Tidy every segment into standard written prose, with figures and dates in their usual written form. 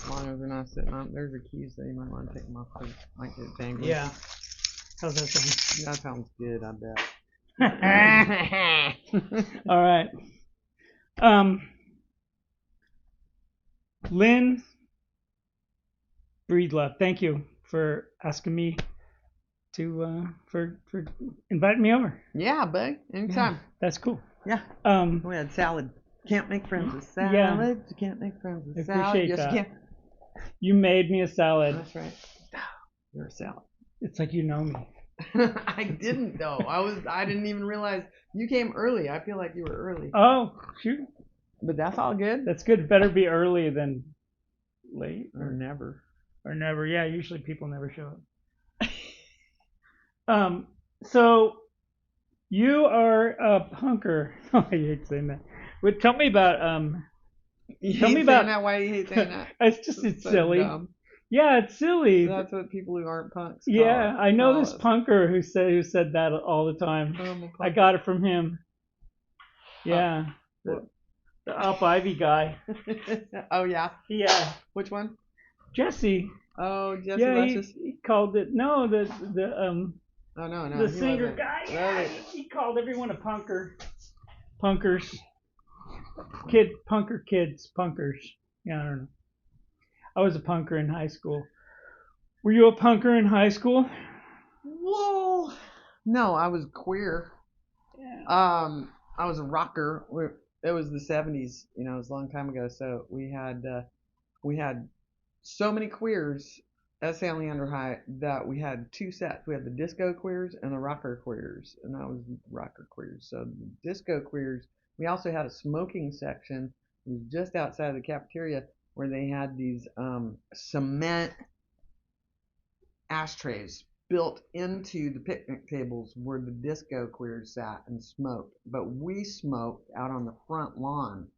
As long as they're not sitting on. There's the keys there. You might want to take them off. They might get tangled. Yeah. How's that sound? That sounds good, I bet. All right. Lynn Breedlove, thank you for asking me to for inviting me over. Yeah, bud. Anytime. Yeah, that's cool. Yeah. We had salad. Can't make friends with salad. Yeah. You can't make friends with I salad. appreciate Yes, that. you can. You made me a salad. That's right. You're a salad. It's like you know me. I didn't though. I didn't even realize you came early. I feel like you were early. Oh, shoot. But that's all good. That's good. Better be early than late. Or never. Or never. Yeah, usually people never show up. So you are a punker. Oh, I hate saying that. But tell me about Tell me about that. Why do you hate saying that? It's so silly. Dumb. Yeah, it's silly. That's what people who aren't punks. Yeah, I know this us. punker who said that all the time. I got it from him. Yeah, the Up Ivy guy. Oh yeah. Yeah. Which one? Jesse. Oh, Jesse. Yeah, he called it. No, Oh no. The singer guy. Yeah, he called everyone a punker. Punkers. Punker kids. Punkers. Yeah, I don't know. I was a punker in high school. Were you a punker in high school? Whoa. No, I was queer. Yeah. I was a rocker. It was the 70s. You know, it was a long time ago. So we had so many queers at San Leandro High that we had two sets. We had the disco queers and the rocker queers, and I was rocker queers. So the disco queers. We also had a smoking section. It was just outside of the cafeteria where they had these cement ashtrays built into the picnic tables where the disco queers sat and smoked. But we smoked out on the front lawn,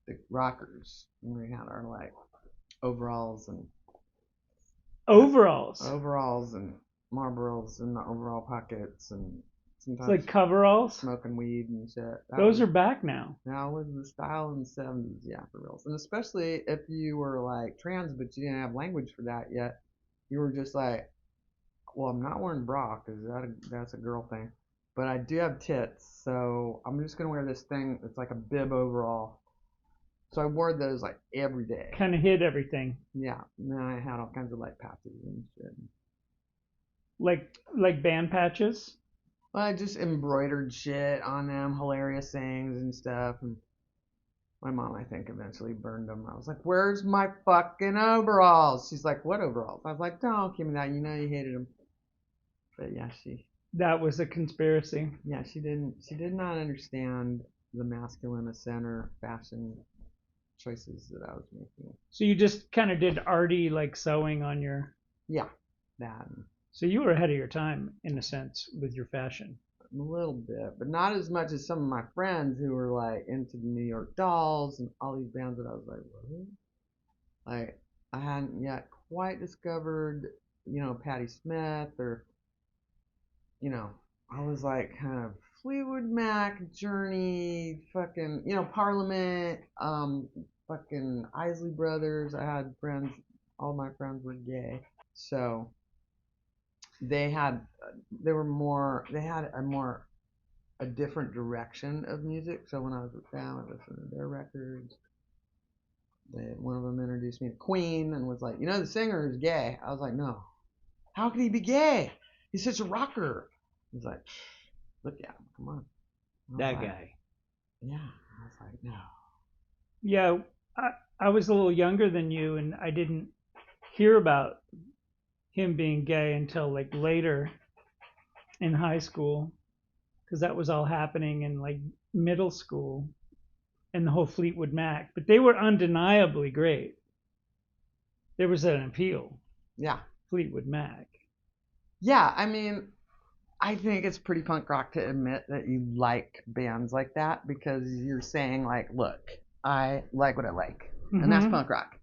the rockers, and we had our like overalls and Marlboros in the overall pockets, and sometimes it's like coveralls. Smoking weed and shit. Those are back now. That was the style in the 70s, yeah, for real. And especially if you were like trans, but you didn't have language for that yet. You were just like, well, I'm not wearing bra because that's a girl thing, but I do have tits, so I'm just gonna wear this thing that's like a bib overall. So I wore those like every day. Kind of hid everything. Yeah, and then I had all kinds of like patches and shit. Like band patches. Well, I just embroidered shit on them, hilarious things and stuff. And my mom, I think, eventually burned them. I was like, "Where's my fucking overalls?" She's like, "What overalls?" I was like, "Don't give me that. You know you hated them." But yeah, That was a conspiracy. Yeah, she did not understand the masculine center fashion choices that I was making. So you just kind of did arty like sewing on your. Yeah, that. So you were ahead of your time in a sense with your fashion. A little bit, but not as much as some of my friends who were like into the New York Dolls and all these bands that I was like, what? Like I hadn't yet quite discovered, Patti Smith or, I was like kind of Fleetwood Mac, Journey, fucking, Parliament, fucking Isley Brothers. I had friends, all my friends were gay, so they had a different direction of music. So when I was with them, I listened to their records. One of them introduced me to Queen and was like, the singer is gay. I was like, no. How can he be gay? He's such a rocker. He's like, look at him. Come on. That guy. Yeah. I was like, no. Yeah, I was a little younger than you, and I didn't hear about him being gay until like later in high school, because that was all happening in like middle school and the whole Fleetwood Mac. But they were undeniably great. There was an appeal. Yeah. Fleetwood Mac. Yeah, I mean, I think it's pretty punk rock to admit that you like bands like that, because you're saying like, look, I like what I like. Mm-hmm. And that's punk rock.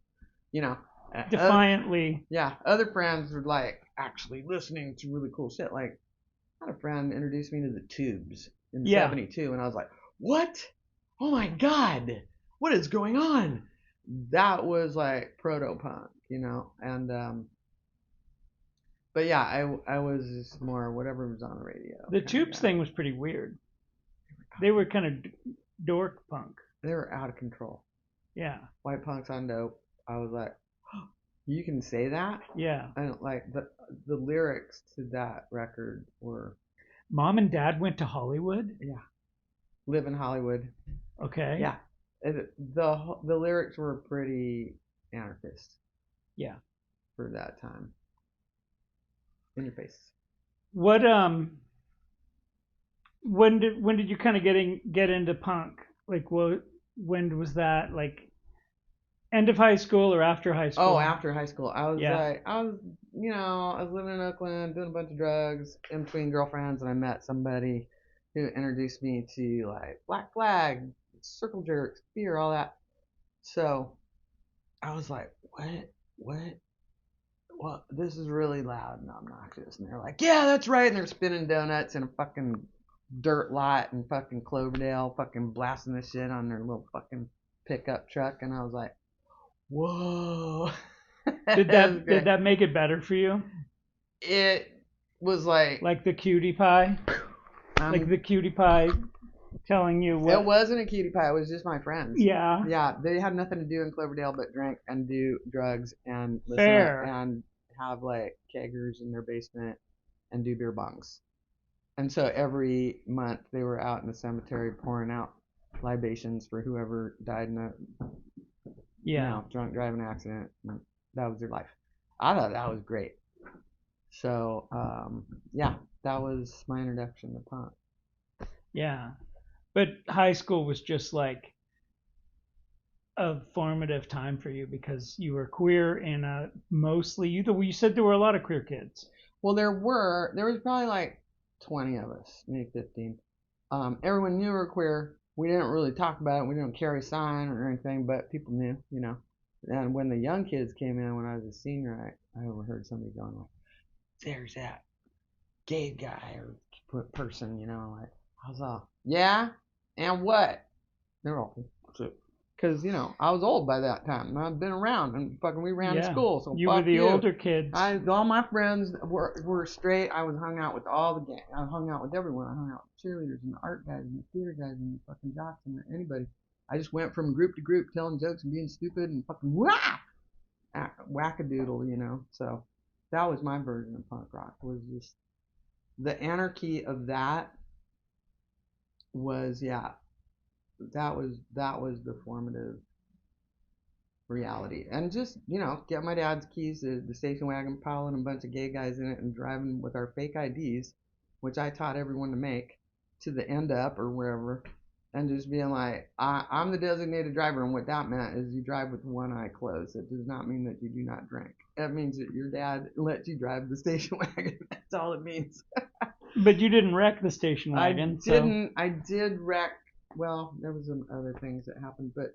Defiantly. Other friends were like actually listening to really cool shit. Like, I had a friend introduced me to the Tubes in 72, and I was like, what? Oh my God, what is going on? that was like proto punk, and but yeah, I was just more whatever was on the radio The kind of Tubes guy. thing was pretty weird. They were kind of dork punk. They were out of control. Yeah. White punks on dope. I was like, you can say that? Yeah. And like the lyrics to that record were, Mom and Dad went to Hollywood. yeah, live in Hollywood. Okay. Yeah, the lyrics were pretty anarchist Yeah. for that time. In your face. What when did you kind of get into punk? Like what when was that? Like end of high school or after high Oh, school? after high school, Yeah. I was living in Oakland, doing a bunch of drugs in between girlfriends, and I met somebody who introduced me to like Black Flag, Circle Jerks, beer, all that. So I was like, what? Well, this is really loud and obnoxious. And they're like, yeah, that's right. And they're spinning donuts in a fucking dirt lot in fucking Cloverdale, fucking blasting this shit on their little fucking pickup truck. And I was like, whoa. Did That was did great. that make it better for you? It was like, Like the cutie pie? Like the cutie pie telling you it what? wasn't a cutie pie. It was just my friends. Yeah. Yeah, they had nothing to do in Cloverdale but drink and do drugs and Fair. and have like keggers in their basement and do beer bongs. And so every month they were out in the cemetery pouring out libations for whoever died in a Yeah. drunk driving accident. And that was their life. I thought that was great. So yeah, that was my introduction to punk. Yeah. But high school was just like a formative time for you because you were queer and mostly you said there were a lot of queer kids. Well, there was probably like 20 of us, maybe 15. Everyone knew we were queer. We didn't really talk about it. We didn't carry a sign or anything, but people knew. And when the young kids came in, when I was a senior, I overheard somebody going like, "There's that gay guy or person," like I was all, "Yeah, and what?" They're all, because I was old by that time and I'd been around and fucking we ran the Yeah. school, so You were fuck the you. older kids. All my friends were straight. I was hung out with all the gang. I hung out with everyone. I hung out with cheerleaders and the art guys and the theater guys and the fucking jocks and anybody. I just went from group to group telling jokes and being stupid and fucking wackadoodle. So that was my version of punk rock. Was just the anarchy of that. Was yeah. That was the formative reality. And just, get my dad's keys to the station wagon, piling a bunch of gay guys in it, and driving with our fake IDs, which I taught everyone to make, to the end up or wherever, and just being like, I'm the designated driver. And what that meant is you drive with one eye closed. It does not mean that you do not drink. That means that your dad lets you drive the station wagon. That's all it means. But you didn't wreck the station I wagon. didn't. So. I did wreck. Well, there was some other things that happened, but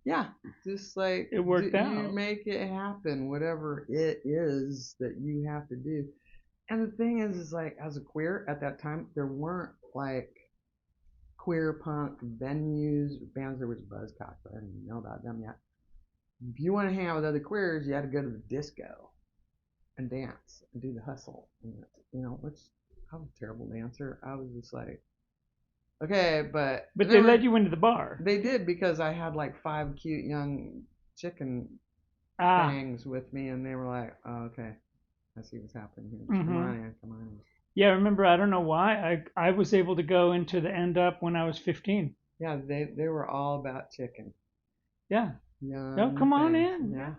yeah, just like it worked out. You make it happen, whatever it is that you have to do. And the thing is like as a queer at that time, there weren't like queer punk venues, bands. There was Buzzcock, but I didn't even know about them yet. If you want to hang out with other queers, you had to go to the disco and dance and do the hustle. And, which I was a terrible dancer. I was just like, okay, but they led you into the bar. They did because I had like 5 cute young chicken things with me, and they were like, "Oh, okay, I see what's happening here. Mm-hmm. Come on in." Yeah, I remember. I don't know why I was able to go into the end up when I was 15. Yeah, they were all about chicken. Yeah. No, come on in. Yeah.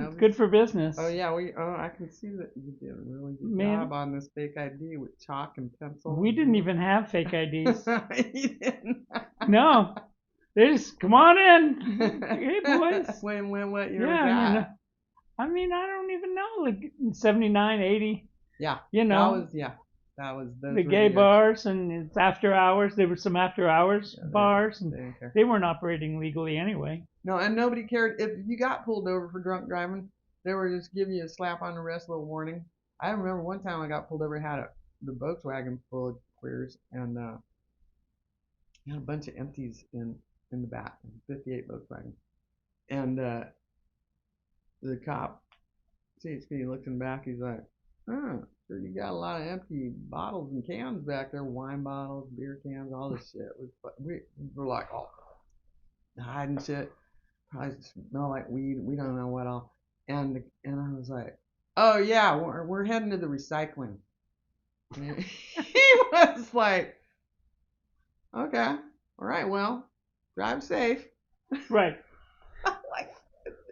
It's good for business. Oh yeah, I can see that you did a really good job on this fake ID with chalk and pencil. We didn't even have fake IDs. You didn't. No. They just come on in. Hey boys. When what year was that? I don't even know. Like 79, 80. Yeah. That was the gay bars, and it's after hours. There were some after hours bars, and they weren't operating legally anyway. No, and nobody cared if you got pulled over for drunk driving. They were just giving you a slap on the wrist, a little warning. I remember one time I got pulled over, had the Volkswagen full of queers, and had a bunch of empties in the back, 58 Volkswagen. And the cop, CHP, looked in back. He's like, "Oh, sure, you got a lot of empty bottles and cans back there, wine bottles, beer cans, all this shit." We were like, "Oh, hiding shit. Probably smell like weed. We don't know what all." And I was like, "Oh yeah, we're heading to the recycling." And he was like, "Okay, all right, well, drive safe." Right. Like,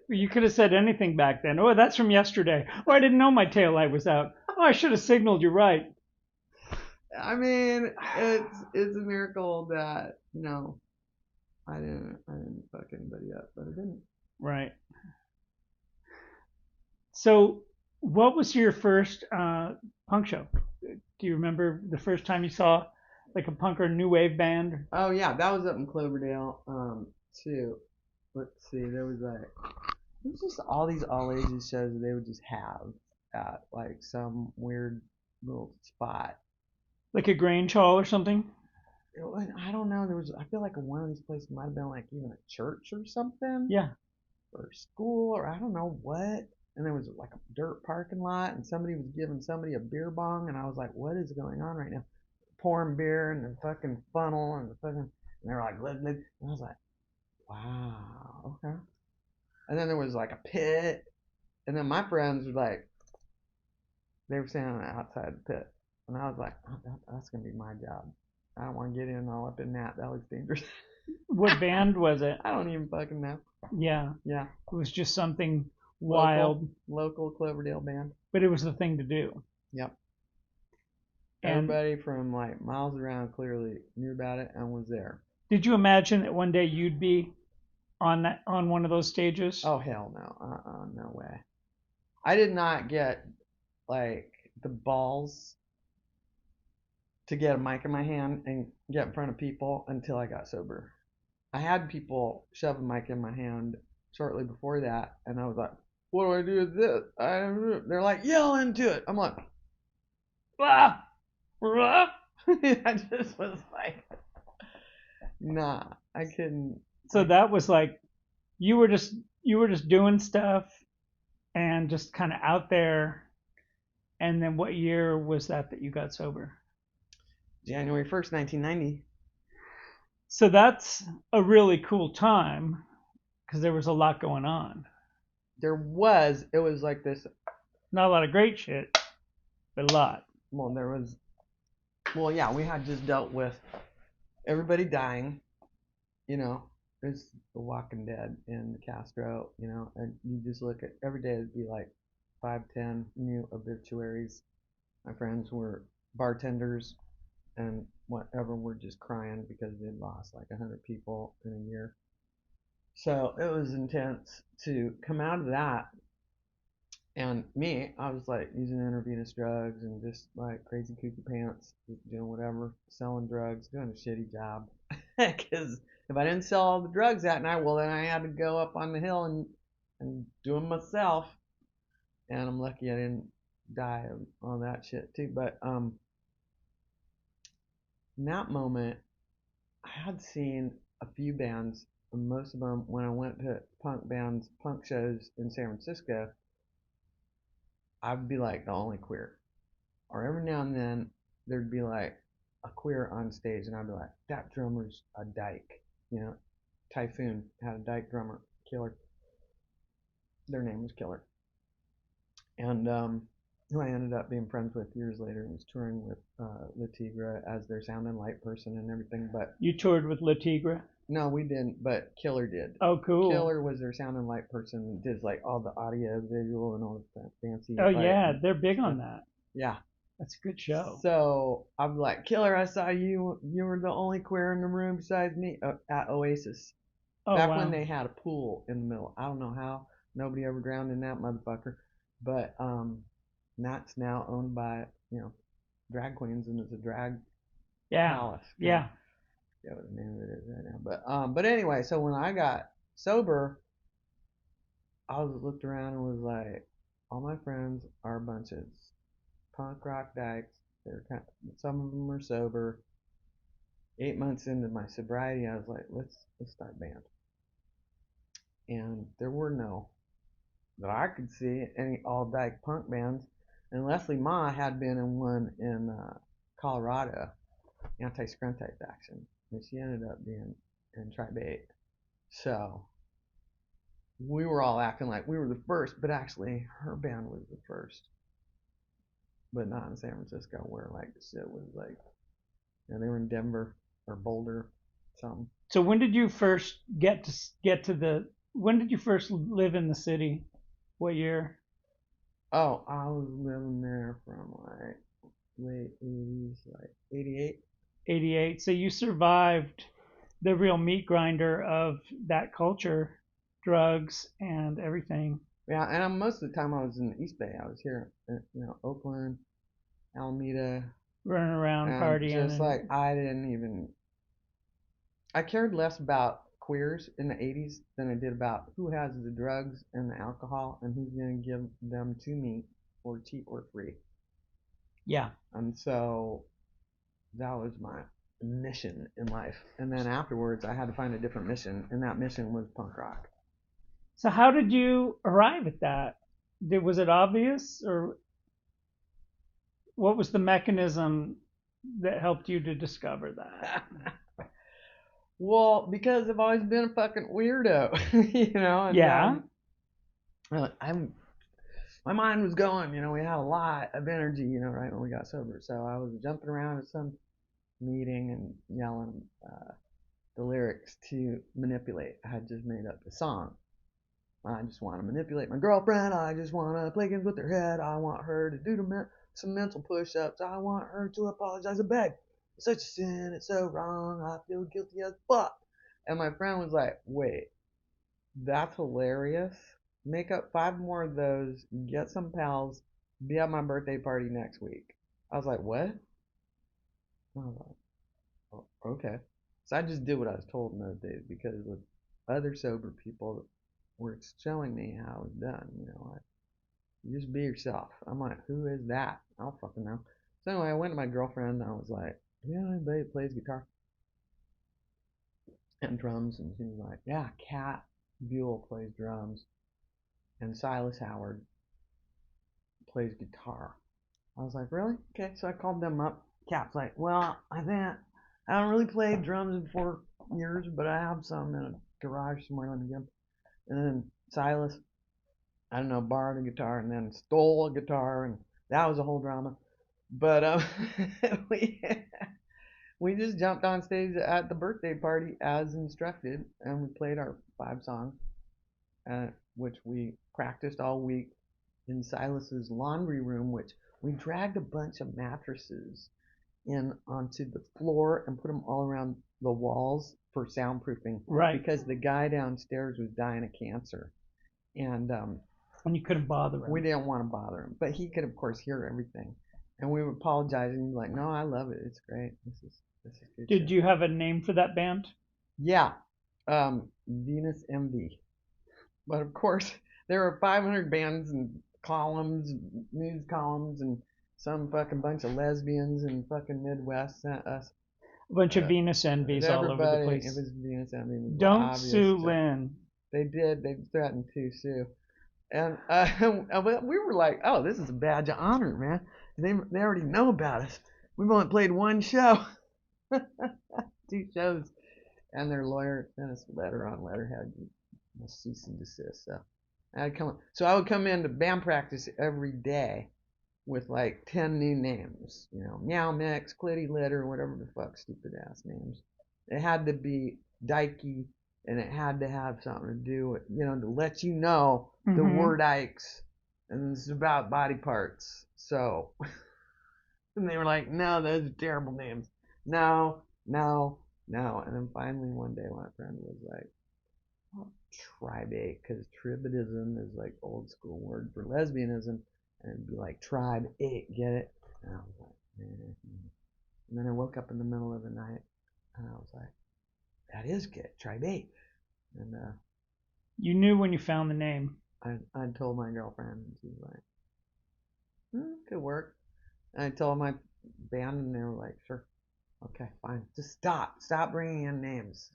You could have said anything back then. Oh, that's from yesterday. Oh, I didn't know my taillight was out. Oh, I should have signaled you right. I mean, it's a miracle that I didn't fuck anybody up, but I didn't. Right. So, what was your first punk show? Do you remember the first time you saw like a punk or new wave band? Oh yeah, that was up in Cloverdale, too. Let's see, there was just all these all ages shows that they would just have at like some weird little spot. Like a Grange Hall or something? And I don't know. I feel like one of these places might have been like even a church or something, Yeah. or a school, or I don't know what. And there was like a dirt parking lot, and somebody was giving somebody a beer bong, and I was like, what is going on right now? Pouring beer in the fucking funnel, and they were like, glug, glug. And I was like, wow, okay. And then there was like a pit, and then my friends were like, they were standing outside the pit, and I was like, oh, that's gonna be my job. I don't want to get in all up in that. That looks dangerous. What band was it? I don't even fucking know. Yeah. Yeah. It was just something Local, wild, local Cloverdale band. but it was the thing to do. Yep. And Everybody from like miles around clearly knew about it and was there. did you imagine that one day you'd be on one of those stages? Oh hell no. No way. I did not get like the balls to get a mic in my hand and get in front of people until I got sober. I had people shove a mic in my hand shortly before that, and I was like, "What do I do with this?" They're like, "Yell into it." I'm like, "Ah, ah." I just was like, "Nah, I couldn't." So that was like you were just doing stuff and just kind of out there. And then what year was that you got sober? January 1st, 1990. So that's a really cool time because there was a lot going on. It was like this. Not a lot of great shit, but a lot. Well, yeah, we had just dealt with everybody dying, you know, it's The Walking Dead in Castro, and you just look at every day it'd be like 5, 10 new obituaries. My friends were bartenders and whatever were just crying because they'd lost like 100 people in a year. So it was intense to come out of that. And me, I was like using intravenous drugs and just like crazy kooky pants, just doing whatever, selling drugs, doing a shitty job. Because if I didn't sell all the drugs that night, well, then I had to go up on the hill and do them myself. And I'm lucky I didn't die of all that shit too. But in that moment, I had seen a few bands, and most of them when I went to punk shows in San Francisco, I'd be like the only queer. Or every now and then there'd be like a queer on stage, and I'd be like, that drummer's a dyke. Typhoon had a dyke drummer, Killer. Their name was Killer. And who I ended up being friends with years later and was touring with La Tigra as their sound and light person and everything. But You toured with La Tigra? no, we didn't, but Killer did. Oh, cool. Killer was their sound and light person, did like all the audio, visual, and all the fancy. Oh, yeah, they're big on that. Yeah. That's a good show. So I'm like, Killer, I saw you. You were the only queer in the room besides me at Oasis. Oh, Back wow. when they had a pool in the middle. I don't know how. Nobody ever drowned in that motherfucker. But that's now owned by, drag queens, and it's a drag palace. Yeah. Yeah, what the name of it is right now. But anyway, so when I got sober, I looked around and was like, all my friends are a bunch of punk rock dykes. Some of them are sober. 8 months into my sobriety, I was like, let's start a band. and there were no, that I could see, any all dyke punk bands. And Leslie Ma had been in one in Colorado, anti-scrun type action, and she ended up being in Tribe 8. So we were all acting like we were the first, but actually her band was the first, but not in San Francisco where like the shit was like, they were in Denver or Boulder, something. So when did you first get to the? When did you first live in the city? What year? Oh, I was living there from like late 80s, like 88. 88. So you survived the real meat grinder of that culture, drugs and everything. Yeah, and most of the time I was in the East Bay. I was here, Oakland, Alameda, Running around and partying just and like I cared less about queers in the 80s than I did about who has the drugs and the alcohol and who's going to give them to me for cheap or free. yeah. And so that was my mission in life. And then afterwards, I had to find a different mission, and that mission was punk rock. So how did you arrive at that? Was it obvious, or what was the mechanism that helped you to discover that? Well, because I've always been a fucking weirdo, and Yeah. I'm my mind was going, we had a lot of energy, right when we got sober. So I was jumping around at some meeting and yelling the lyrics to Manipulate. I had just made up the song. I just want to manipulate my girlfriend. I just want to play games with her head. I want her to do some mental push-ups. I want her to apologize and beg. It's such a sin. It's so wrong. I feel guilty as fuck. And my friend was like, wait, that's hilarious. Make up 5 more of those. Get some pals. Be at my birthday party next week. I was like, what? I was like, oh, okay. So I just did what I was told in those days because with other sober people were showing me how it was done. Like, you just be yourself. I'm like, who is that? I don't fucking know. So anyway, I went to my girlfriend and I was like, do you know anybody that plays guitar and drums? And she was like, yeah, Kat Buell plays drums and Silas Howard plays guitar. I was like, really? Okay, so I called them up. Kat's like, well, I haven't really played drums in 4 years, but I have some in a garage somewhere. Let me get them. And then Silas, I don't know, borrowed a guitar and then stole a guitar, and that was a whole drama. But we we just jumped on stage at the birthday party as instructed, and we played our 5 songs, which we practiced all week in Silas's laundry room, which we dragged a bunch of mattresses in onto the floor and put them all around the walls for soundproofing. Right. Because the guy downstairs was dying of cancer, and And you couldn't bother him. we didn't want to bother him, but he could of course hear everything, and we would apologize, and he'd be like, "No, I love it. It's great. This is good." Did you have a name for that band? Yeah, Venus MV. But of course, there were 500 bands and columns, news columns, and some fucking bunch of lesbians in fucking Midwest sent us A bunch of Venus envies all over the everybody. It place. was Venus MV. Don't sue Lynn. They did. They threatened to sue. And we were like, oh, this is a badge of honor, man. They already know about us. We've only played 1 show, 2 shows, and their lawyer sent us a letter on letterhead, a cease and desist. So I would come into band practice every day with like 10 new names, Meow Mix, Clitty Litter, whatever the fuck stupid ass names. It had to be dykey, and it had to have something to do with, to let you know the word Ikes, and it's about body parts. So, and they were like, no, those are terrible names. No, no, no. And then finally one day my friend was like, oh, Tribe 8, because tribadism is like old school word for lesbianism, and it'd be like Tribe 8, get it? And I was like, and then I woke up in the middle of the night, and I was like, that is good, Tribe 8. And you knew when you found the name. I told my girlfriend, and she was like, could work. And I told my band, and they were like, sure, okay, fine, just stop bringing in names.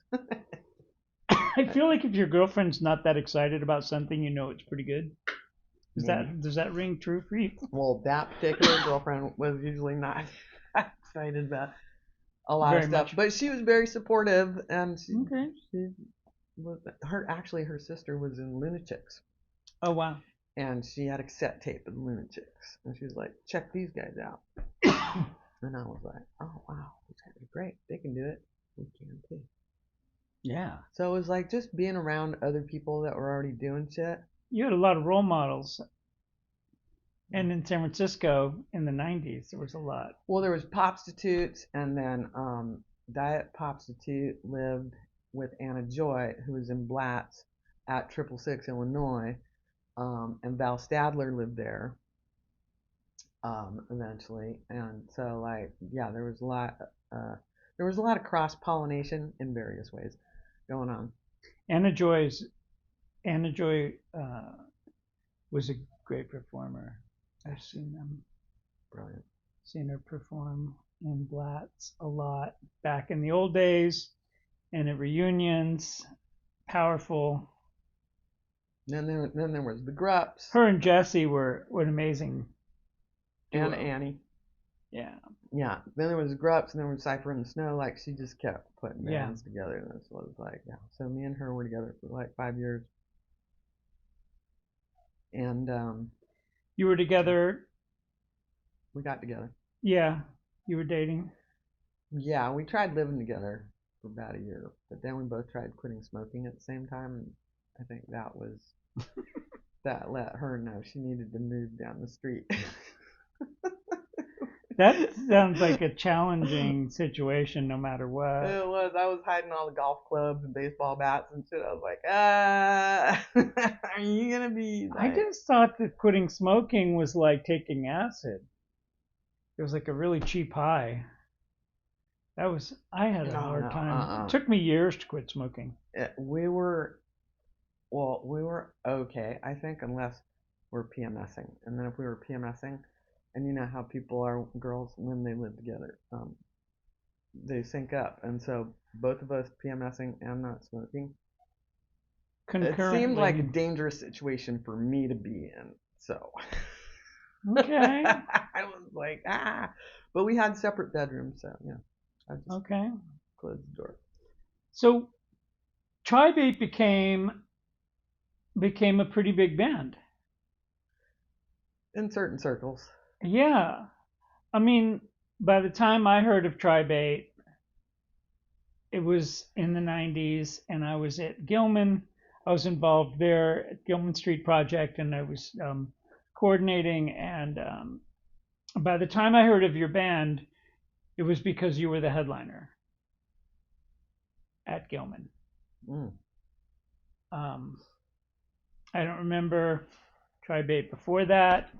I feel like if your girlfriend's not that excited about something, you know it's pretty good. Maybe. Does that ring true for you? Well, that particular girlfriend was usually not excited about a lot of Very stuff, much. but she was very supportive, and Okay. she was her sister was in Lunatics, Oh wow. and she had a cassette tape of the Lunatics, and she was like, check these guys out, and I was like, oh wow, these guys are great, they can do it, we can too. Yeah. So it was like just being around other people that were already doing shit. You had a lot of role models, and in San Francisco in the '90s, there was a lot. Well, there was Popstitutes, and then Diet Popstitute lived with Anna Joy, who was in Blatz at 666 Illinois, and Val Stadler lived there eventually, and so like yeah, uh, there was a lot of cross pollination in various ways going on. Anna Joy's Anna Joy was a great performer. I've Brilliant. seen her perform in Blatz a lot back in the old days and at reunions. Powerful. Then there was the Grups Her and Jesse were an amazing duo. and Annie. Yeah. Yeah. Then there was Grups, and then there was Cypher in the Snow. Like she just kept putting Yeah. bands together, and this was like yeah. So me and her were together for like 5 years, and You were together. we got together. Yeah. You were dating. Yeah, we tried living together for about a year, but then we both tried quitting smoking at the same time, and I think that was that let her know she needed to move down the street. That sounds like a challenging situation no matter what. It was. I was hiding all the golf clubs and baseball bats and shit. I was like, are you gonna be I like? just thought that quitting smoking was like taking acid. It was like a really cheap high. I had a hard time. It took me years to quit smoking. We were okay, I think, unless we're PMSing. And then if we were PMSing, and you know how people are, girls, when they live together, they sync up. And so both of us PMSing and not smoking, it seemed like a dangerous situation for me to be in. So okay. I was like, but we had separate bedrooms, so yeah. I just closed the door. So Tribe 8 became a pretty big band. In certain circles. Yeah. I mean, by the time I heard of Tribe 8, it was in the 90s, and I was at Gilman. I was involved there at Gilman Street Project, and I was coordinating. And by the time I heard of your band, it was because you were the headliner at Gilman. I don't remember Tribe 8 before that.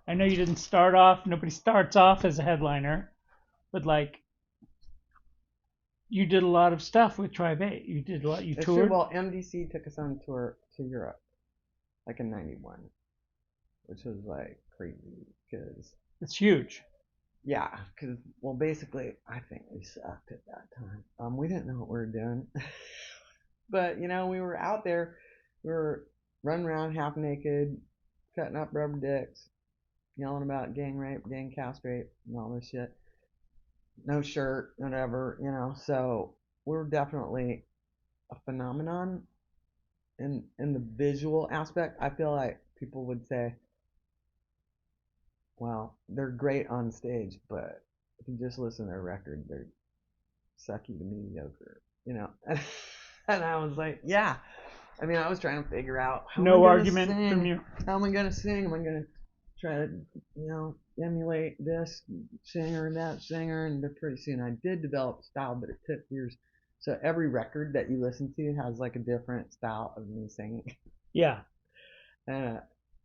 I know you didn't start off. Nobody starts off as a headliner, but like you did a lot of stuff with Tribe 8. You did a lot. You toured. Well, MDC took us on tour to Europe, like in '91, which was like crazy because it's huge. Yeah, because well, basically, I think we sucked at that time. We didn't know what we were doing, but you know, we were out there. We were running around half naked, cutting up rubber dicks, yelling about gang rape, gang castrate, and all this shit. No shirt, whatever, you know. So we're definitely a phenomenon in the visual aspect. I feel like people would say, well, they're great on stage, but if you just listen to their record, they're sucky to mediocre, you know. And I was like, yeah. I mean, I was trying to figure out how no argument from you. How am I gonna sing? Am I gonna try to, you know, emulate this singer and that singer? And pretty soon I did develop a style, but it took years. So every record that you listen to has like a different style of me singing. Yeah.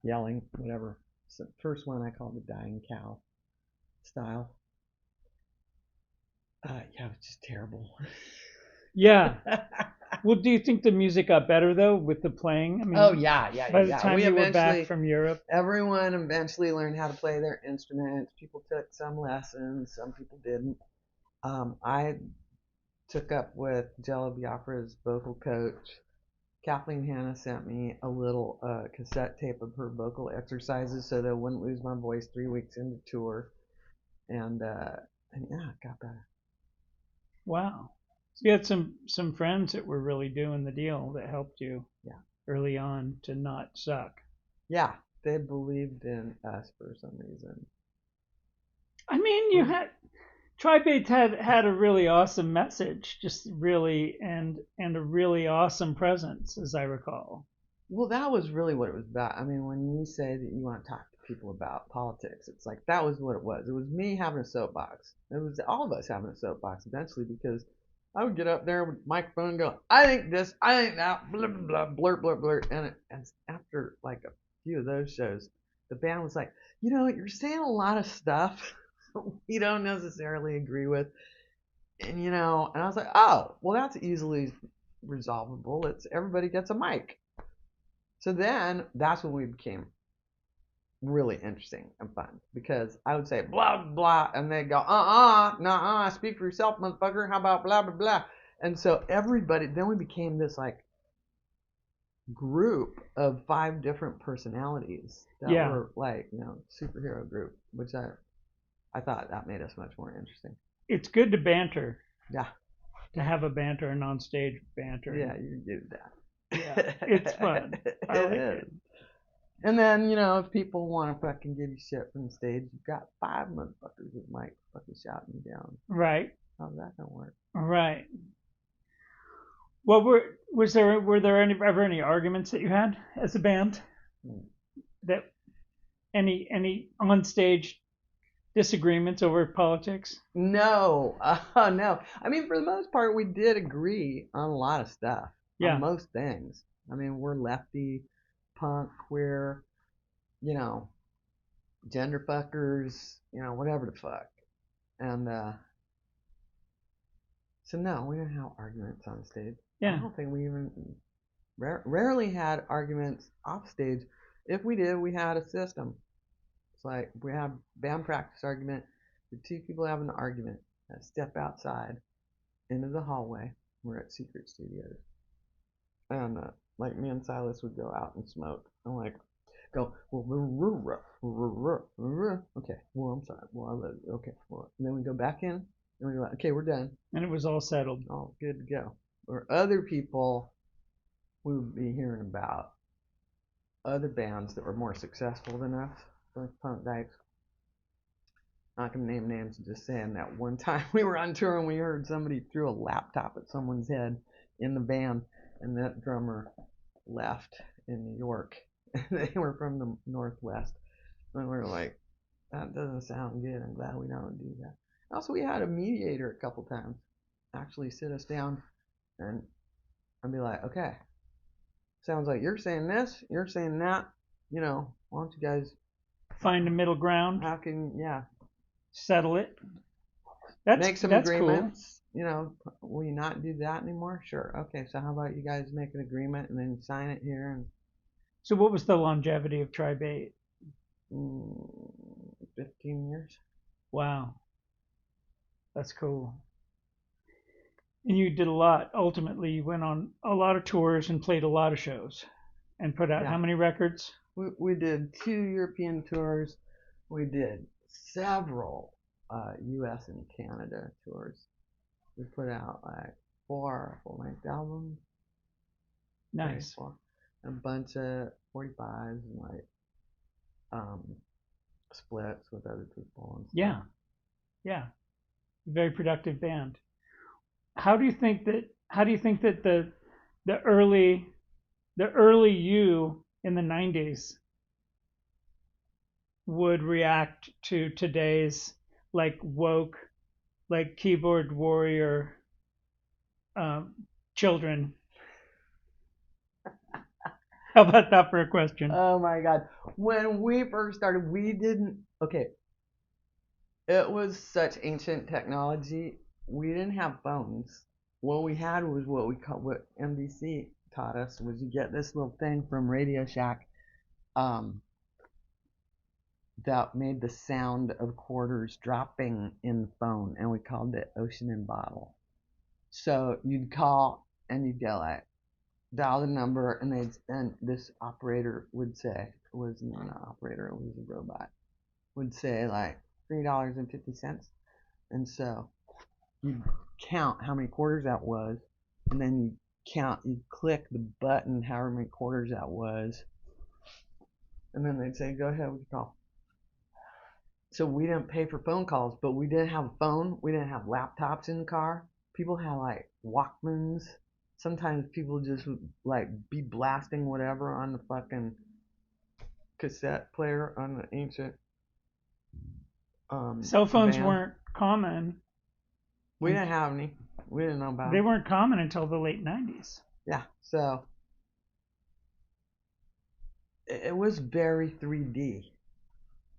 Yelling, whatever. So first one I called the Dying Cow style. Yeah, it's just terrible. Yeah. Well, do you think the music got better though with the playing? I mean, oh yeah. By the time you were back from Europe, everyone eventually learned how to play their instruments. People took some lessons, some people didn't. I took up with Jello Biafra's vocal coach Kathleen Hanna sent me a little cassette tape of her vocal exercises so that I wouldn't lose my voice 3 weeks into tour, and yeah, it got better. Wow. So you had some friends that were really doing the deal that helped you Yeah, early on to not suck. yeah, they believed in us for some reason. I mean, you had Tri-Bates had a really awesome message, just really and a really awesome presence, as I recall. Well, that was really what it was about. I mean, when you say that you want to talk to people about politics, it's like that was what it was. It was me having a soapbox. It was all of us having a soapbox eventually because I would get up there with the microphone and go, I think this, I think that, blah, blah, blah, blurt, blurt, blurt. And after like a few of those shows, the band was like, you're saying a lot of stuff we don't necessarily agree with. And I was like, oh, well, that's easily resolvable. It's everybody gets a mic. So then that's when we became really interesting and fun because I would say blah blah and they'd go nah speak for yourself motherfucker, how about blah blah blah. And so everybody, then we became this like group of 5 different personalities that Yeah, were like superhero group, which I thought that made us much more interesting. it's good to banter, Yeah, to have a banter, and on stage banter. yeah, you do that. Yeah, it's fun. I It like is. it. And then, if people want to fucking give you shit from the stage, you've got 5 motherfuckers with mics fucking shouting you down. Right, How's that gonna work? right. Well, were there ever any arguments that you had as a band, Hmm. that any on stage disagreements over politics? No, no. I mean, for the most part, we did agree on a lot of stuff, on Yeah. most things. I mean, we're lefty, punk, queer, you know, gender fuckers, whatever the fuck. And so no, we didn't have arguments on stage. I Yeah. don't think we even rarely had arguments off stage. If we did, we had a system. It's like we had band practice argument. The 2 people having an argument. Step outside into the hallway. We're at Secret Studios, and like me and Silas would go out and smoke. And like go okay. Well, I'm sorry. Well, I love you. Okay. Well, and then we go back in, and we go okay. We're done. And it was all settled. All good to go. Or other people we would be hearing about other bands that were more successful than us, like punk dykes. Not gonna name names, just saying that one time we were on tour and we heard somebody threw a laptop at someone's head in the band, and that drummer left in New York. They were from the Northwest, and we were like, that doesn't sound good. I'm glad we don't do that. Also, we had a mediator a couple times actually sit us down and be like, okay, sounds like you're saying this, you're saying that. Why don't you guys? Find a middle ground, How can settle it. That's make some that's cool. agreements? Will you not do that anymore? Sure. Okay. So how about you guys make an agreement and then sign it here and So what was the longevity of Tri-Bait? 15 years. Wow, that's cool. And you did a lot. Ultimately, you went on a lot of tours and played a lot of shows and put out Yeah. how many records? We did 2 European tours. We did several U.S. and Canada tours. We put out like 4 full-length albums. Nice. A bunch of 45s and like splits with other people and stuff. Yeah, yeah. Very productive band. How do you think that the early you in the 90s would react to today's like woke, like keyboard warrior children? How about that for a question? Oh my God. When we first started, we didn't. Okay, it was such ancient technology. We didn't have phones. What we had was what NBC taught us was you get this little thing from Radio Shack, um, that made the sound of quarters dropping in the phone, and we called it Ocean and Bottle. So you'd call and you'd go like, dial the number, and this operator would say, it was not an operator, it was a robot, would say like $3.50, and so you count how many quarters that was, and then you click the button however many quarters that was, and then they'd say, go ahead with your call. So we didn't pay for phone calls, but we didn't have a phone. We didn't have laptops in the car. People had like Walkmans. Sometimes people just would like be blasting whatever on the fucking cassette player on the ancient Cell phones van. weren't common. We didn't have any. We didn't know about They them. weren't common until the late 90s. Yeah, so it was very 3D.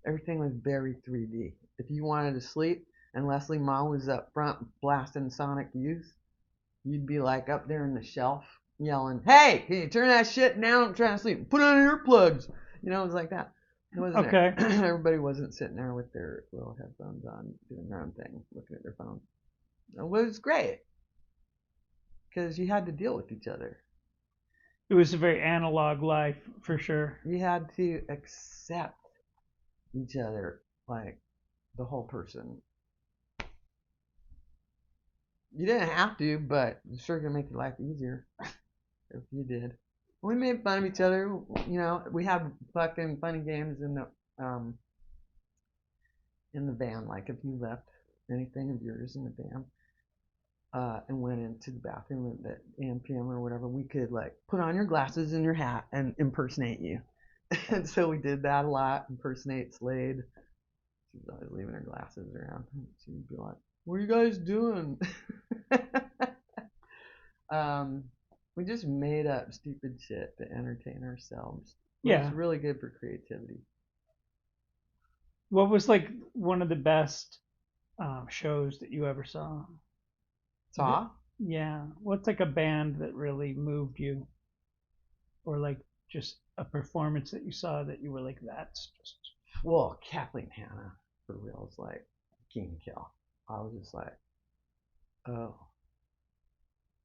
Everything was very 3D. If you wanted to sleep and Leslie Ma was up front blasting Sonic Youth, you'd be like up there in the shelf yelling, "Hey, can you turn that shit down? I'm trying to sleep. Put on earplugs." You know, it was like that. It wasn't Okay. everybody wasn't sitting there with their little headphones on, doing their own thing, looking at their phone. It was great because you had to deal with each other. It was a very analog life for sure. You had to accept each other, like the whole person. You didn't have to, but it's sure gonna make your life easier if you did. We made fun of each other. You know, we had fucking funny games in the van. Like if you left anything of yours in the van, and went into the bathroom at AM/PM or whatever, we could like put on your glasses and your hat and impersonate you. And so we did that a lot. Impersonate Slade. She was always leaving her glasses around. She'd be like, "What are you guys doing?" um, we just made up stupid shit to entertain ourselves. It Yeah. was really good for creativity. What was like one of the best shows that you ever saw? Saw? Yeah. What's like a band that really moved you, or like just a performance that you saw that you were like, that's just. Well, Kathleen Hanna, for real, is like King Kill. I was just like, oh,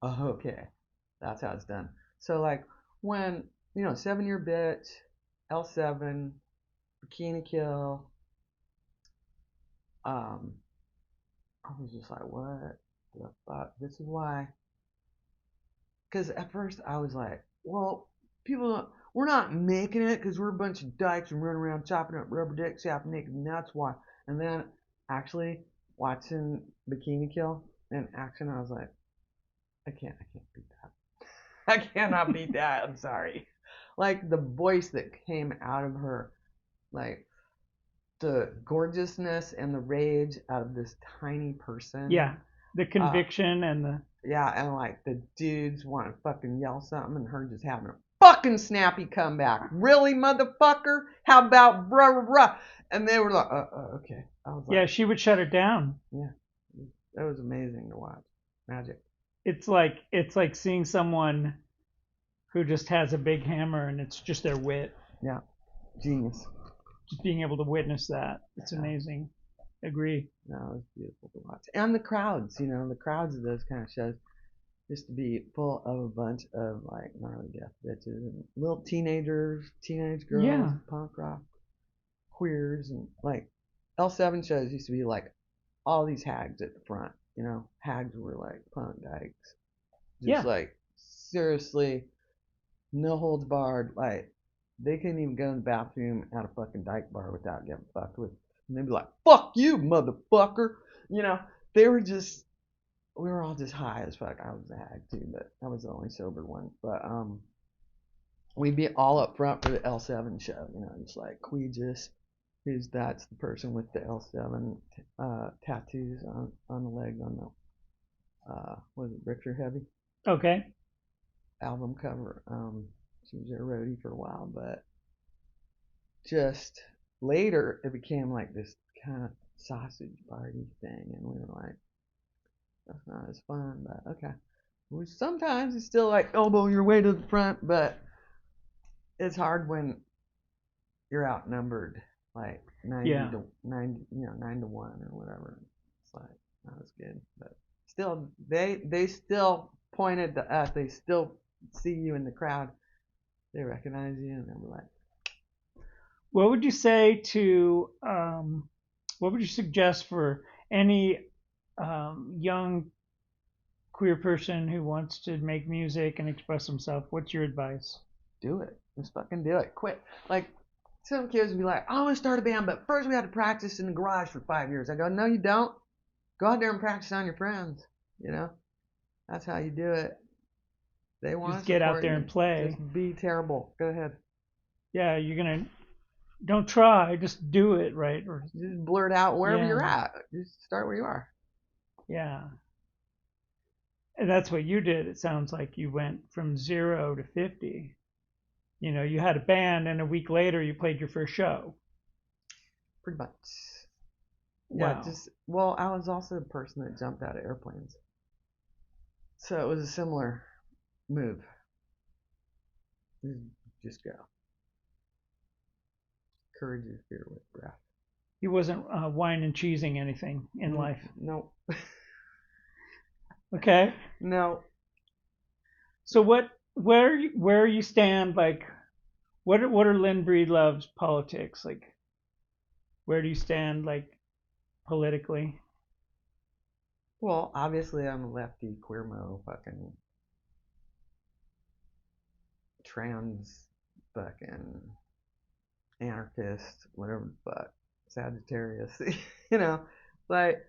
okay, that's how it's done. So like when 7 Year Bitch, L7, Bikini Kill, um, I was just like, what the fuck? This is why. Because at first I was like, well, we're not making it because we're a bunch of dykes and running around chopping up rubber dicks half naked, and that's why. And then actually watching Bikini Kill in action, I was like, I can't beat that. I cannot beat that. I'm sorry. Like the voice that came out of her, like the gorgeousness and the rage out of this tiny person. Yeah. The conviction and the. Yeah, and like the dudes want to fucking yell something and her just having a fucking snappy comeback. Really, motherfucker? How about bruh, bruh, bruh? And they were like, okay. I was like, Yeah, she would shut it down. yeah, that was amazing to watch. Magic. It's like seeing someone who just has a big hammer and it's just their wit. Yeah, genius. Just being able to witness that, it's amazing. Agree. No, it was beautiful to watch. And the crowds, the crowds of those kind of shows used to be full of a bunch of like gnarly death bitches and little teenagers, teenage girls, Yeah. punk rock, queers, and like L7 shows used to be like all these hags at the front. Hags were like punk dykes. Just like seriously, no holds barred. Like they couldn't even go in the bathroom at a fucking dyke bar without getting fucked with. And they'd be like, "Fuck you, motherfucker." They were just, we were all just high as fuck. I was a hag too, but I was the only sober one. But we'd be all up front for the L7 show. Just like Queegis, that's the person with the L7 tattoos on the leg on the was it Bricks Are Heavy Okay. album cover. She was a roadie for a while, but just later it became like this kind of sausage party thing, and we were like, that's not as fun, but okay. Sometimes it's still like elbow your way to the front, but it's hard when you're outnumbered like 90 to 90, 9-1 or whatever. It's like not as good, but still they still pointed to us. They still see you in the crowd, they recognize you, and they're like, What would you say to what would you suggest for any young queer person who wants to make music and express himself? What's your advice? do it. Just fucking do it. Quit. Like, some kids would be like, I want to start a band, but first we had to practice in the garage for 5 years. I go, no, you don't. Go out there and practice on your friends. You know, that's how you do it. They want Just to get out support there you. and play. Just be terrible. Go ahead. Yeah, you're gonna don't try, just do it, right? Or Just blurt out wherever yeah, you're at. Just start where you are. yeah. And that's what you did. It sounds like you went from 0 to 50. You know, you had a band, and a week later you played your first show. Pretty much. Yeah, Wow. well, I was also the person that jumped out of airplanes. So it was a similar move. Just go. Courage is fear with breath. He wasn't wine and cheesing anything in life. No. Okay. No. So where you stand, like what are Lynn Breedlove's politics like? Where do you stand, like, politically? Well, obviously I'm a lefty, queer mo, fucking trans, fucking anarchist, whatever the fuck, Sagittarius, you know, like,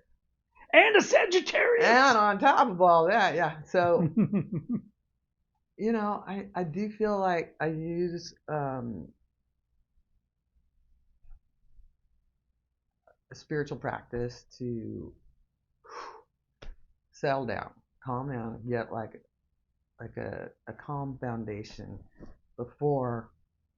And a Sagittarius. and on top of all that, yeah. So, you know, I do feel like I use a spiritual practice to settle down, calm down, get like a calm foundation before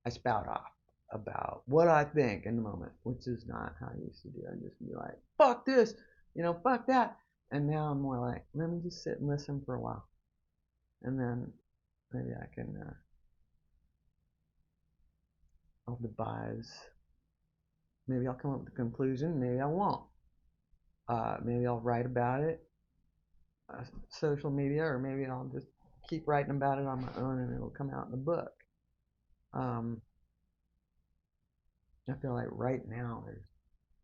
I spout off about what I think in the moment, which is not how I used to do. I used to be like, fuck this, you know, fuck that. And now I'm more like, let me just sit and listen for a while. And then maybe I can, I'll devise, maybe I'll come up with a conclusion, maybe I won't. Maybe I'll write about it, social media, or maybe I'll just keep writing about it on my own and it'll come out in a book. Um, I feel like right now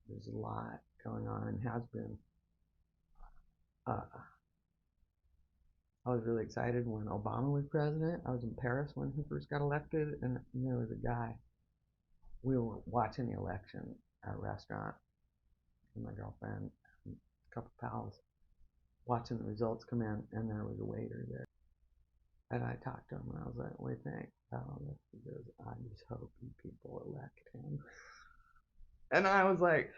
there's a lot going on and has been. Uh, I was really excited when Obama was president. I was in Paris when he first got elected, and there was a guy. We were watching the election at a restaurant with my girlfriend and a couple pals, watching the results come in, and there was a waiter there. And I talked to him, and I was like, "What do you think about all this?" He goes, "I just hope you people elect him." And I was like,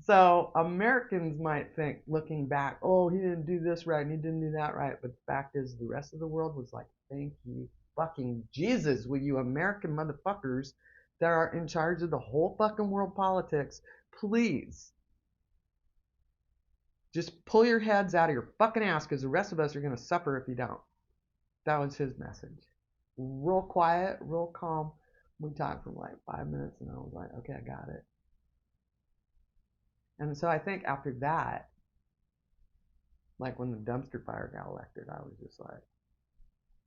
so Americans might think, looking back, oh, he didn't do this right and he didn't do that right. But the fact is, the rest of the world was like, thank you, fucking Jesus, will you American motherfuckers that are in charge of the whole fucking world politics, please just pull your heads out of your fucking ass because the rest of us are going to suffer if you don't. That was his message. Real quiet, real calm. We talked for like 5 minutes and I was like, okay, I got it. And so I think after that, like when the dumpster fire got elected, I was just like,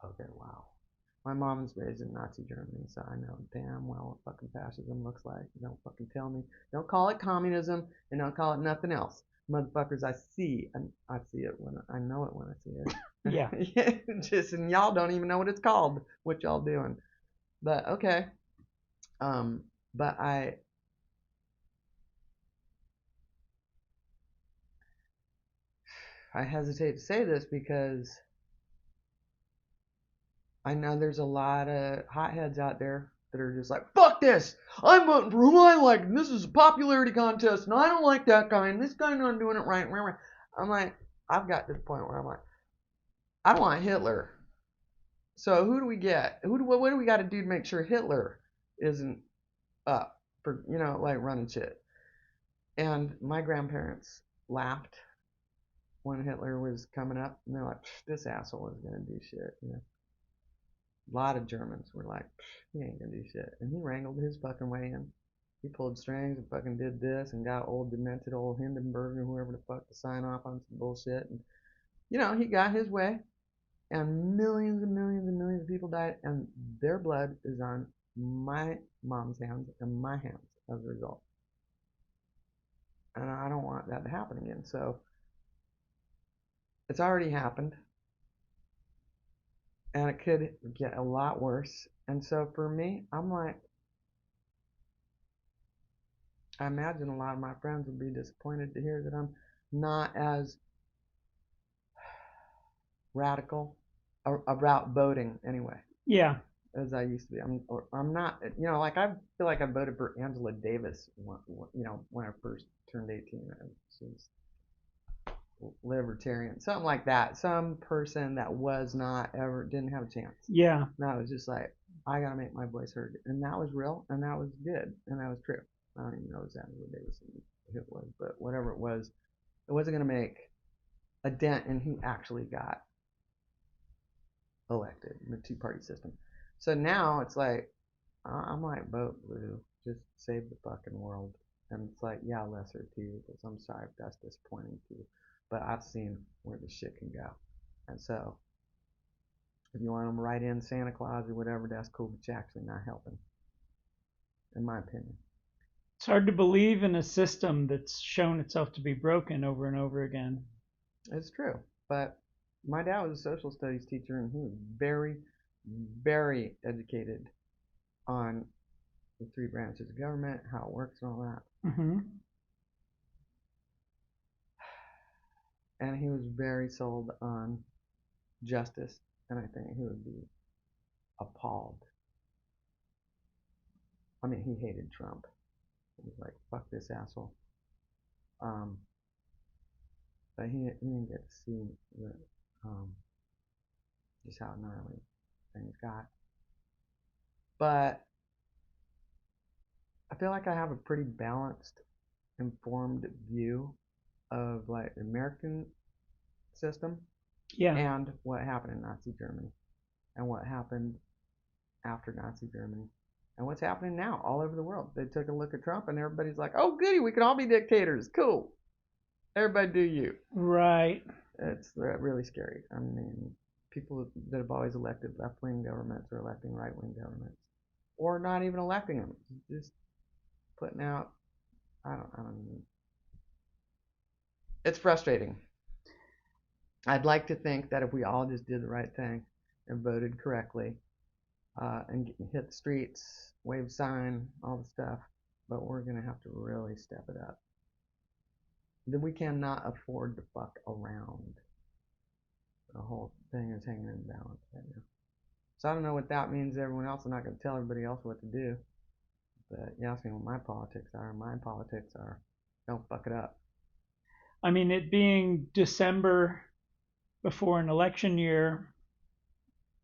okay, wow. My mom was raised in Nazi Germany, so I know damn well what fucking fascism looks like. Don't fucking tell me. Don't call it communism and don't call it nothing else. Motherfuckers, I see, and I see it when I know it when I see it. Yeah. Just, and y'all don't even know what it's called, what y'all doing. But okay. But I hesitate to say this because I know there's a lot of hotheads out there that are just like, fuck this! I'm voting for who I like, and this is a popularity contest, and I don't like that guy, and this guy's not doing it right. I'm like, I've got to the point where I'm like, I want Hitler. So who do we get? What do we got to do to make sure Hitler isn't up for, you know, like running shit? And my grandparents laughed when Hitler was coming up, and they're like, this asshole is gonna do shit, you know. A lot of Germans were like, he ain't gonna do shit. And he wrangled his fucking way in. He pulled strings and fucking did this and got old demented old Hindenburg or whoever the fuck to sign off on some bullshit. And, you know, he got his way. and millions and millions and millions of people died, and their blood is on my mom's hands and my hands as a result. And I don't want that to happen again. So it's already happened, and it could get a lot worse. And so for me, I'm like, I imagine a lot of my friends would be disappointed to hear that I'm not as radical about voting anyway Yeah. as I used to be. I'm not, like I feel like I voted for Angela Davis when I first turned 18. She was libertarian, something like that. Some person that was not ever, didn't have a chance. Yeah. No, it was just like, I gotta make my voice heard. And that was real, and that was good, and that was true. I don't even know if Angela Davis who it was, but whatever it wasn't gonna make a dent in who actually got elected in the two-party system. So now it's like, I'm like, vote blue, just save the fucking world. And it's like, yeah, lesser too, because I'm sorry if that's disappointing to you, but I've seen where the shit can go. And so, if you want them to write in Santa Claus or whatever, that's cool, but you're actually not helping, in my opinion. It's hard to believe in a system that's shown itself to be broken over and over again. It's true, but my dad was a social studies teacher, and he was very, very educated on the three branches of government, how it works, and all that. Mm-hmm. And he was very sold on justice, and I think he would be appalled. I mean, he hated Trump. He was like, "Fuck this asshole." Um, but he didn't get to see um, just how gnarly things got. But I feel like I have a pretty balanced, informed view of like the American system Yeah. and what happened in Nazi Germany and what happened after Nazi Germany and what's happening now all over the world. They took a look at Trump and everybody's like, "Oh, goody, we can all be dictators. Cool. Everybody do you." Right. It's really scary. I mean, people that have always elected left-wing governments are electing right-wing governments, or not even electing them, just putting out. I don't even. It's frustrating. I'd like to think that if we all just did the right thing and voted correctly, and hit the streets, wave sign, all the stuff, but we're gonna have to really step it up. Then we cannot afford to fuck around. The whole thing is hanging in balance right now. So I don't know what that means to everyone else. I'm not going to tell everybody else what to do. But you ask me what my politics are. My politics are, don't fuck it up. I mean, it being December before an election year,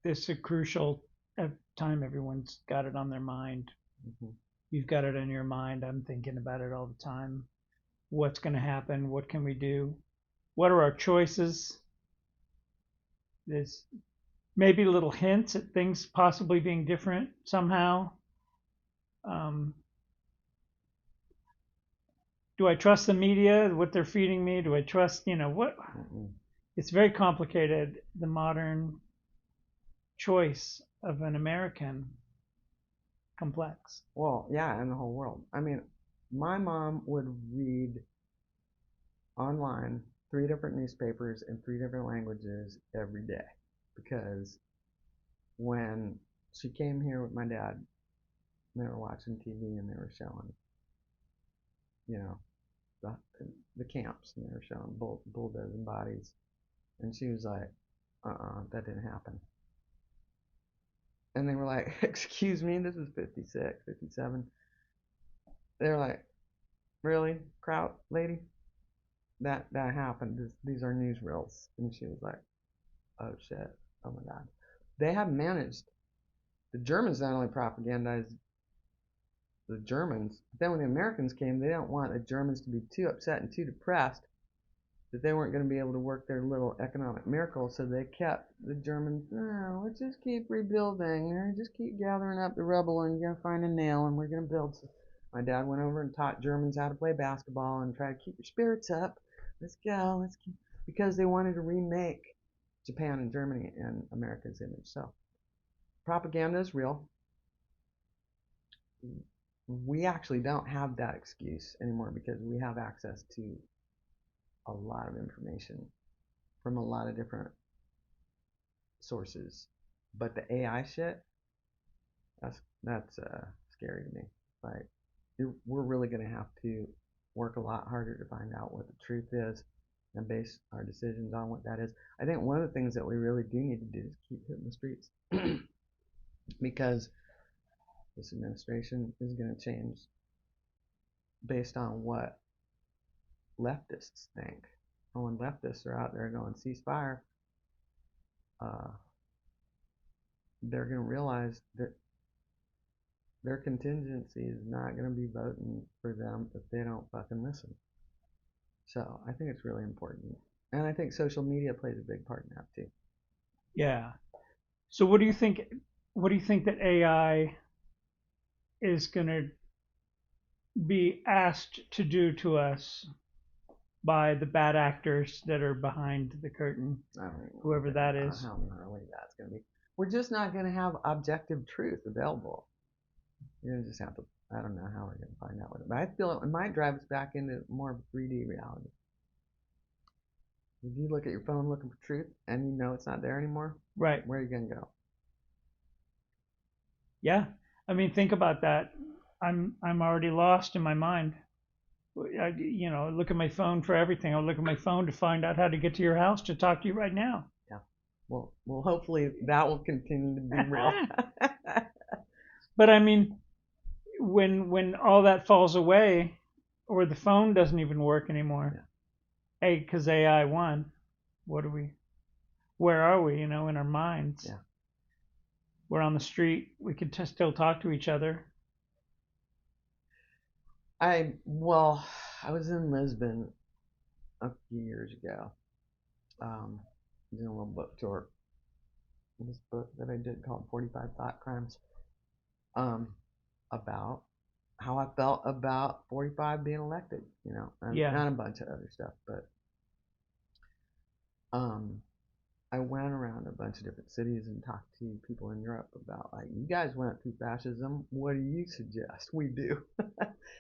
this is a crucial time. Everyone's got it on their mind. Mm-hmm. You've got it in your mind. I'm thinking about it all the time. What's going to happen? What can we do? What are our choices? There's maybe little hints at things possibly being different somehow. Do I trust the media, what they're feeding me? Do I trust, what? Mm-mm. It's very complicated, the modern choice of an American, complex. Well, yeah, in the whole world. I mean, my mom would read online 3 different newspapers in 3 different languages every day because when she came here with my dad, they were watching TV and they were showing, you know, the, the camps and they were showing bulldozing bodies. And she was like, that didn't happen. And they were like, excuse me, this is 56, 57. They were like, really, Kraut lady? That happened. These are newsreels. And she was like, oh shit, oh my god. They have managed. The Germans not only propagandized the Germans, but then when the Americans came, they didn't want the Germans to be too upset and too depressed that they weren't going to be able to work their little economic miracle, so they kept the Germans, no, let's just keep rebuilding, or just keep gathering up the rubble and you're going to find a nail and we're going to build. So my dad went over and taught Germans how to play basketball and try to keep your spirits up. Let's go, let's keep, because they wanted to remake Japan and Germany and America's image. So propaganda is real. We actually don't have that excuse anymore because we have access to a lot of information from a lot of different sources. But the AI shit, that's scary to me. Like, we're really going to have to work a lot harder to find out what the truth is and base our decisions on what that is. I think one of the things that we really do need to do is keep hitting the streets because this administration is going to change based on what leftists think. And when leftists are out there going ceasefire, they're going to realize that their contingency is not going to be voting for them if they don't fucking listen. So I think it's really important. And I think social media plays a big part in that too. Yeah. So what do you think that AI is going to be asked to do to us by the bad actors that are behind the curtain, whoever that is? How gnarly that's going to be. We're just not going to have objective truth available. You're going to just have to, I don't know how we're going to find out what it is. But I feel it might drive us back into more of a 3D reality. If you look at your phone looking for truth and you know it's not there anymore, right? Where are you going to go? Yeah. I mean, think about that. I'm already lost in my mind. I look at my phone for everything. I'll look at my phone to find out how to get to your house to talk to you right now. Yeah. Well, hopefully that will continue to be real. But I mean, when all that falls away, or the phone doesn't even work anymore, hey, because AI won. Where are we? In our minds. Yeah. We're on the street. We could still talk to each other. I was in Lisbon a few years ago, doing a little book tour. This book that I did called 45 Thought Crimes, about how I felt about 45 being elected, and a bunch of other stuff. But I went around a bunch of different cities and talked to people in Europe about, like, you guys went through fascism. What do you suggest we do?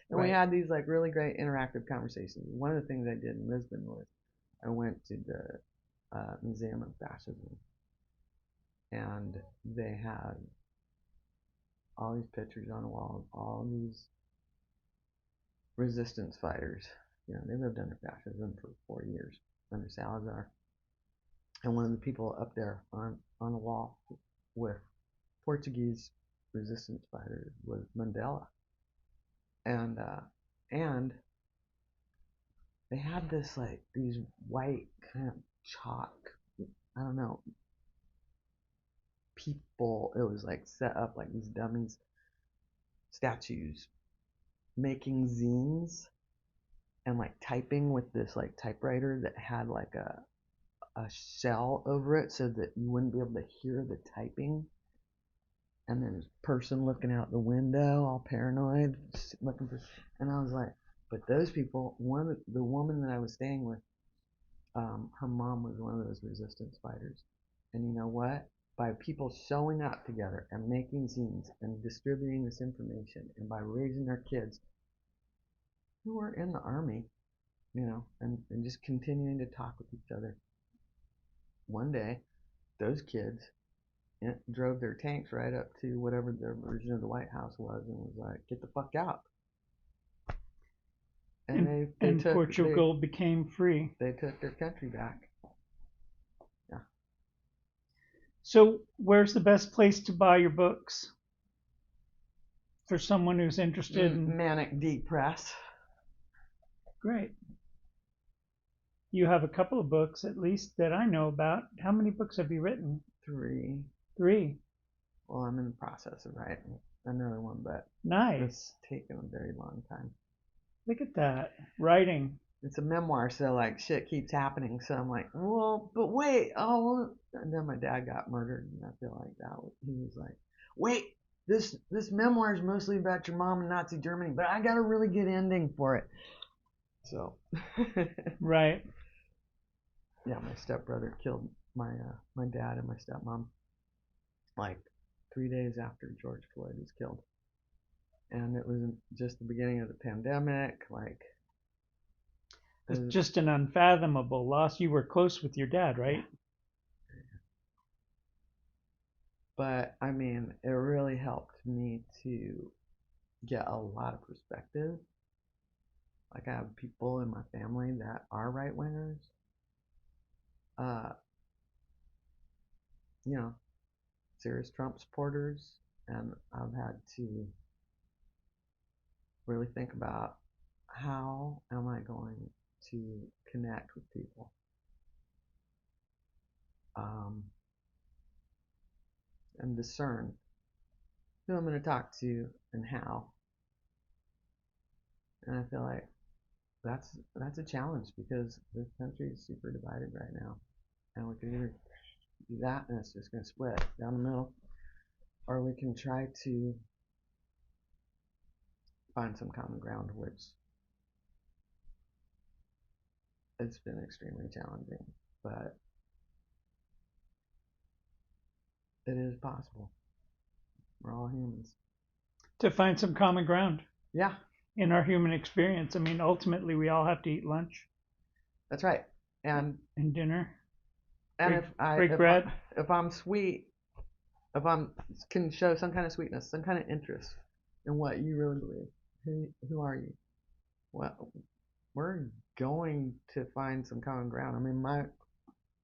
And we had these like really great interactive conversations. One of the things I did in Lisbon was I went to the Museum of Fascism, and they had all these pictures on the wall of all these resistance fighters. They lived under fascism for 4 years under Salazar. And one of the people up there on the wall with Portuguese resistance fighters was Mandela. And they had this, like, these white kind of chalk, I don't know, people. It was like set up like these dummies, statues, making zines and like typing with this like typewriter that had like a shell over it so that you wouldn't be able to hear the typing. And then this person looking out the window, all paranoid, looking for. And I was like, but those people, the woman that I was staying with, her mom was one of those resistance fighters. And you know what? By people showing up together and making zines and distributing this information, and by raising their kids who were in the army, and just continuing to talk with each other, one day, those kids drove their tanks right up to whatever their version of the White House was and was like, get the fuck out. And Portugal became free. They took their country back. Yeah. So where's the best place to buy your books for someone who's interested in Manic Deep Press? Great. You have a couple of books, at least, that I know about. How many books have you written? 3. 3. Well, I'm in the process of writing another one, but nice. It's taken a very long time. Look at that. Writing. It's a memoir, so like shit keeps happening. So I'm like, well, but wait, and then my dad got murdered, and I feel like he was like, wait, this memoir is mostly about your mom in Nazi Germany, but I got a really good ending for it. So. Right. Yeah, my stepbrother killed my dad and my stepmom like 3 days after George Floyd was killed, and it was just the beginning of the pandemic. Like, It's just an unfathomable loss. You were close with your dad, right? But I mean, it really helped me to get a lot of perspective. Like, I have people in my family that are right wingers. Uh, you know, serious Trump supporters, and I've had to really think about how am I going to connect with people. Um, and discern who I'm going to talk to and how. And I feel like that's a challenge because the country is super divided right now, and we can either do that and it's just going to split down the middle, or we can try to find some common ground, which it's been extremely challenging, but it is possible. We're all humans. To find some common ground Yeah, in our human experience. I mean, ultimately, we all have to eat lunch that's right. And dinner. and break bread. If I'm sweet, if I'm can show some kind of sweetness, some kind of interest in what you really believe. Who are you? Well, we're going to find some common ground. I mean,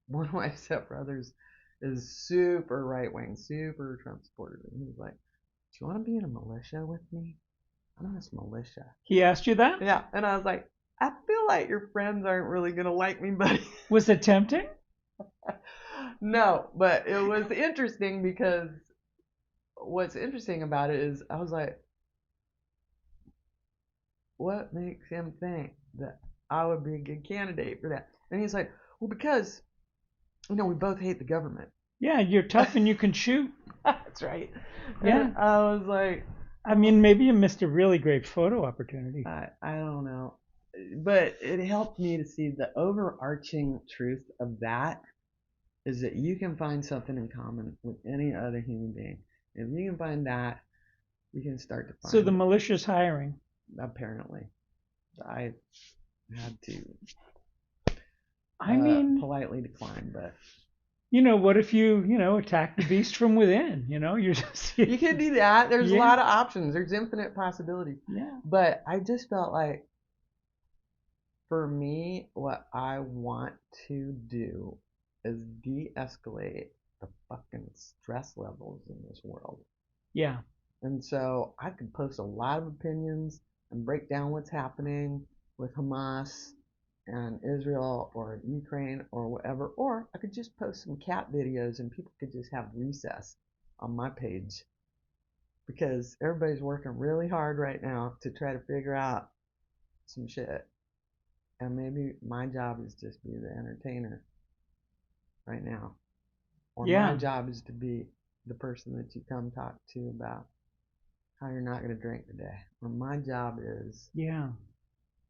one of my stepbrothers is super right wing, super Trump supporter, and he's like, "Do you want to be in a militia with me? I'm in this militia." He asked you that? Yeah, and I was like, "I feel like your friends aren't really gonna like me, buddy." Was it tempting? No, but it was interesting because what's interesting about it is I was like, what makes him think that I would be a good candidate for that? And he's like, well, because, we both hate the government. Yeah, you're tough and you can shoot. That's right. Yeah. And I was like, I mean, maybe you missed a really great photo opportunity. I don't know. But it helped me to see the overarching truth of that is that you can find something in common with any other human being. If you can find that, you can start to find. So the militia's hiring. Apparently, I had to. I mean, politely decline, but what if you attack the beast from within? You're just you could do that. There's Yeah. a lot of options. There's infinite possibilities. Yeah. But I just felt like, for me, what I want to do is de-escalate the fucking stress levels in this world. Yeah. And so I could post a lot of opinions and break down what's happening with Hamas and Israel or Ukraine or whatever, or I could just post some cat videos and people could just have recess on my page, because everybody's working really hard right now to try to figure out some shit, and maybe my job is just be the entertainer right now, or my job is to be the person that you come talk to about how you're not going to drink today, or my job is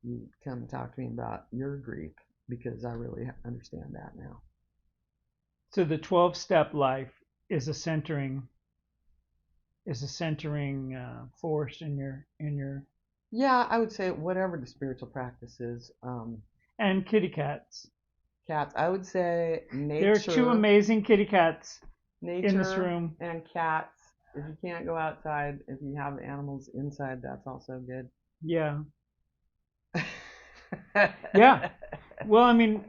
you come talk to me about your grief, because I really understand that now. So the 12-step life is a centering force in your. Yeah, I would say whatever the spiritual practice is. And kitty cats. Cats. I would say nature. There are two amazing kitty cats nature in this room. And cats. If you can't go outside, if you have animals inside, that's also good. Yeah. Yeah. Well, I mean,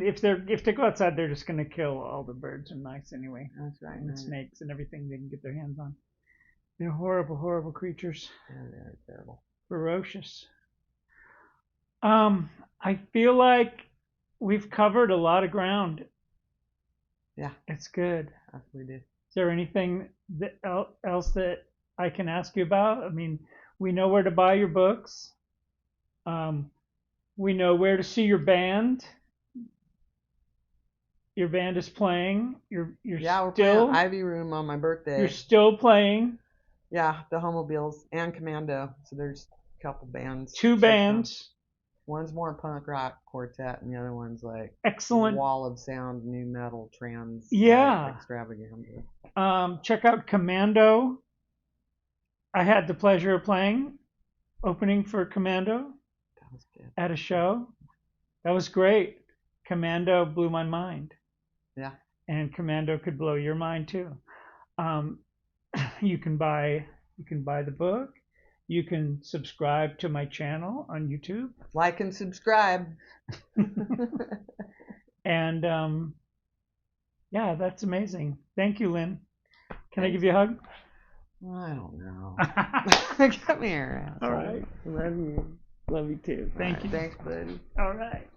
if they go outside, they're just gonna kill all the birds and mice anyway. That's right. And snakes and everything they can get their hands on. They're horrible, horrible creatures. Yeah, they're terrible. Ferocious. I feel like we've covered a lot of ground. Yeah. It's good. Yes, we did. Is there anything else that I can ask you about? I mean, we know where to buy your books. We know where to see your band. Your band is playing. We're playing Ivy Room on my birthday. You're still playing. Yeah, the Homobiles and Commando. So there's a couple bands. Two bands. One's more punk rock quartet, and the other one's like Excellent. wall of sound, new metal, trans, Yeah. extravaganza. Check out Commando. I had the pleasure of playing opening for Commando That was good. at a show. That was great. Commando blew my mind, Yeah. and Commando could blow your mind too. Um, you can buy the book. You can subscribe to my channel on YouTube. Like and subscribe. And yeah, that's amazing. Thank you, Lynn. Can I Thanks. give you a hug? I don't know. Come here. All right. Love you. Love you too. Thank you. Thanks, buddy. All right.